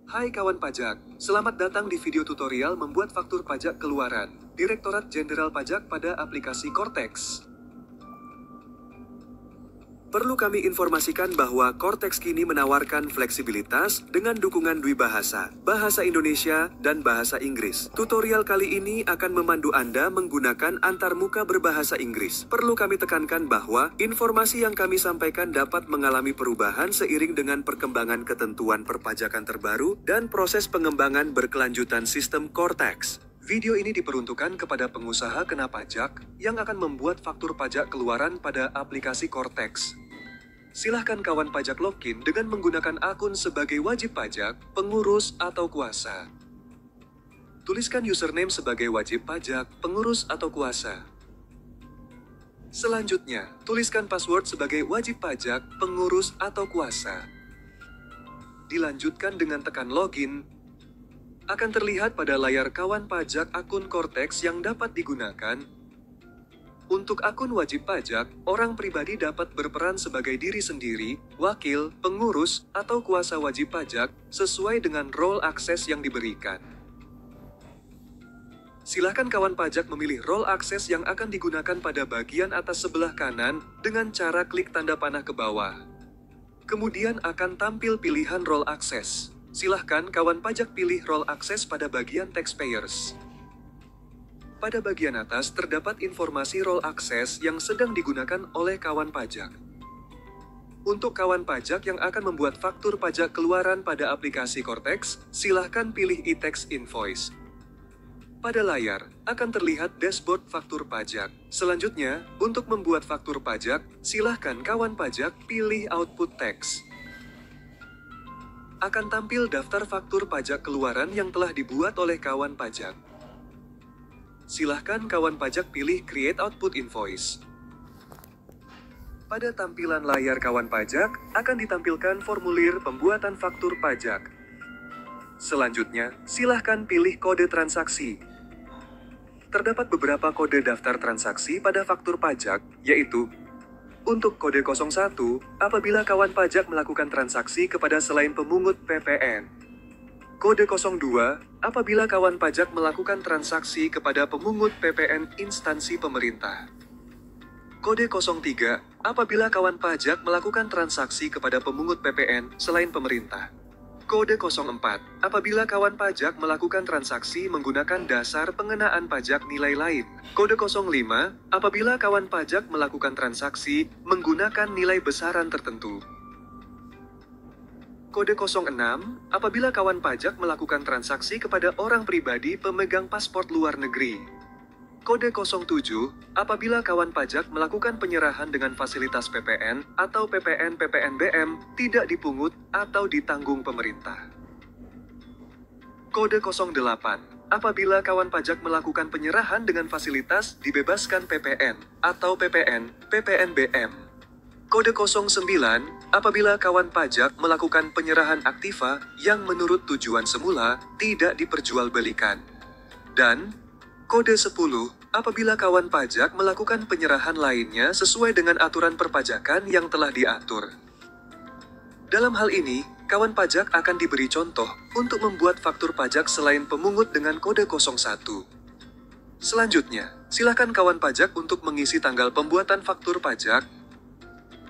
Hai kawan pajak, selamat datang di video tutorial membuat faktur pajak keluaran Direktorat Jenderal Pajak pada aplikasi Cortex. Perlu kami informasikan bahwa Cortex kini menawarkan fleksibilitas dengan dukungan dwi bahasa, bahasa Indonesia dan bahasa Inggris. Tutorial kali ini akan memandu Anda menggunakan antarmuka berbahasa Inggris. Perlu kami tekankan bahwa informasi yang kami sampaikan dapat mengalami perubahan seiring dengan perkembangan ketentuan perpajakan terbaru dan proses pengembangan berkelanjutan sistem Cortex. Video ini diperuntukkan kepada pengusaha kena pajak yang akan membuat faktur pajak keluaran pada aplikasi Cortex. Silahkan kawan pajak login dengan menggunakan akun sebagai wajib pajak, pengurus, atau kuasa. Tuliskan username sebagai wajib pajak, pengurus, atau kuasa. Selanjutnya, tuliskan password sebagai wajib pajak, pengurus, atau kuasa. Dilanjutkan dengan tekan login. Akan terlihat pada layar kawan pajak akun Cortex yang dapat digunakan. Untuk akun wajib pajak, orang pribadi dapat berperan sebagai diri sendiri, wakil, pengurus, atau kuasa wajib pajak, sesuai dengan role akses yang diberikan. Silakan kawan pajak memilih role akses yang akan digunakan pada bagian atas sebelah kanan dengan cara klik tanda panah ke bawah. Kemudian akan tampil pilihan role akses. Silahkan kawan pajak pilih role akses pada bagian taxpayers. Pada bagian atas terdapat informasi role akses yang sedang digunakan oleh kawan pajak. Untuk kawan pajak yang akan membuat faktur pajak keluaran pada aplikasi Cortex, silahkan pilih e-tax invoice. Pada layar, akan terlihat dashboard faktur pajak. Selanjutnya, untuk membuat faktur pajak, silahkan kawan pajak pilih output text. Akan tampil daftar faktur pajak keluaran yang telah dibuat oleh kawan pajak. Silahkan kawan pajak pilih Create Output Invoice. Pada tampilan layar kawan pajak, akan ditampilkan formulir pembuatan faktur pajak. Selanjutnya, silahkan pilih kode transaksi. Terdapat beberapa kode daftar transaksi pada faktur pajak, yaitu untuk kode 01, apabila kawan pajak melakukan transaksi kepada selain pemungut PPN. Kode 02, apabila kawan pajak melakukan transaksi kepada pemungut PPN instansi pemerintah. Kode 03, apabila kawan pajak melakukan transaksi kepada pemungut PPN selain pemerintah. Kode 04, apabila kawan pajak melakukan transaksi menggunakan dasar pengenaan pajak nilai lain. Kode 05, apabila kawan pajak melakukan transaksi menggunakan nilai besaran tertentu. Kode 06, apabila kawan pajak melakukan transaksi kepada orang pribadi pemegang paspor luar negeri. Kode 07, apabila kawan pajak melakukan penyerahan dengan fasilitas PPN atau PPN-PPNBM tidak dipungut atau ditanggung pemerintah. Kode 08, apabila kawan pajak melakukan penyerahan dengan fasilitas dibebaskan PPN atau PPN-PPNBM. Kode 09, apabila kawan pajak melakukan penyerahan aktiva yang menurut tujuan semula tidak diperjualbelikan. Dan Kode 10, apabila kawan pajak melakukan penyerahan lainnya sesuai dengan aturan perpajakan yang telah diatur. Dalam hal ini, kawan pajak akan diberi contoh untuk membuat faktur pajak selain pemungut dengan kode 01. Selanjutnya, silakan kawan pajak untuk mengisi tanggal pembuatan faktur pajak.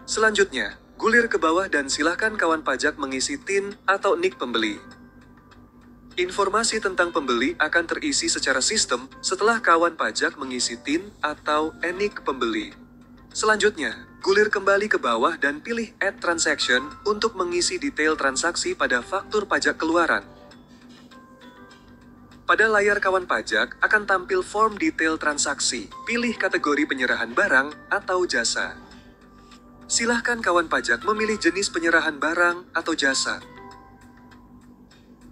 Selanjutnya, gulir ke bawah dan silakan kawan pajak mengisi TIN atau NIK pembeli. Informasi tentang pembeli akan terisi secara sistem setelah kawan pajak mengisi TIN atau NIK pembeli. Selanjutnya, gulir kembali ke bawah dan pilih Add Transaction untuk mengisi detail transaksi pada faktur pajak keluaran. Pada layar kawan pajak akan tampil form detail transaksi. Pilih kategori penyerahan barang atau jasa. Silahkan kawan pajak memilih jenis penyerahan barang atau jasa.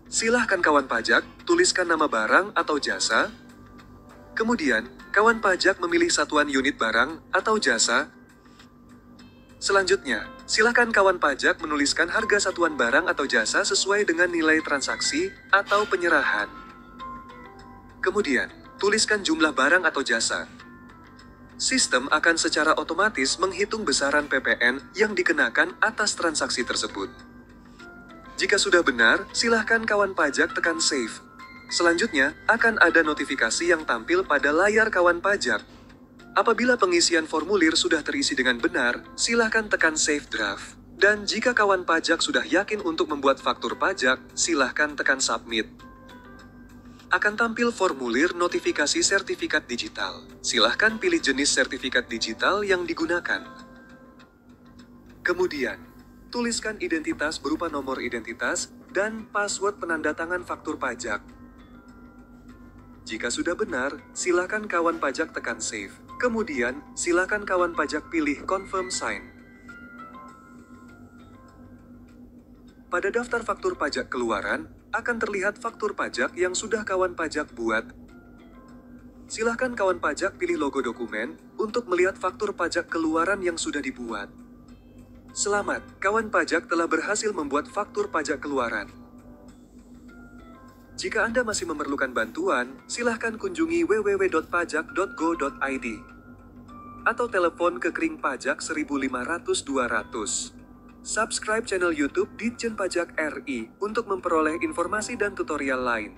Silahkan kawan pajak, tuliskan nama barang atau jasa. Kemudian, kawan pajak memilih satuan unit barang atau jasa. Selanjutnya, silahkan kawan pajak menuliskan harga satuan barang atau jasa sesuai dengan nilai transaksi atau penyerahan. Kemudian, tuliskan jumlah barang atau jasa. Sistem akan secara otomatis menghitung besaran PPN yang dikenakan atas transaksi tersebut. Jika sudah benar, silahkan kawan pajak tekan save. Selanjutnya, akan ada notifikasi yang tampil pada layar kawan pajak. Apabila pengisian formulir sudah terisi dengan benar, silahkan tekan save draft. Dan jika kawan pajak sudah yakin untuk membuat faktur pajak, silahkan tekan submit. Akan tampil formulir notifikasi sertifikat digital. Silahkan pilih jenis sertifikat digital yang digunakan. Kemudian, tuliskan identitas berupa nomor identitas dan password penandatangan faktur pajak. Jika sudah benar, silakan kawan pajak tekan save. Kemudian, silakan kawan pajak pilih confirm sign. Pada daftar faktur pajak keluaran, akan terlihat faktur pajak yang sudah kawan pajak buat. Silakan kawan pajak pilih logo dokumen untuk melihat faktur pajak keluaran yang sudah dibuat. Selamat, kawan pajak telah berhasil membuat faktur pajak keluaran. Jika Anda masih memerlukan bantuan, silahkan kunjungi www.pajak.go.id atau telepon ke Kring Pajak 1500200. Subscribe channel YouTube Ditjen Pajak RI untuk memperoleh informasi dan tutorial lain.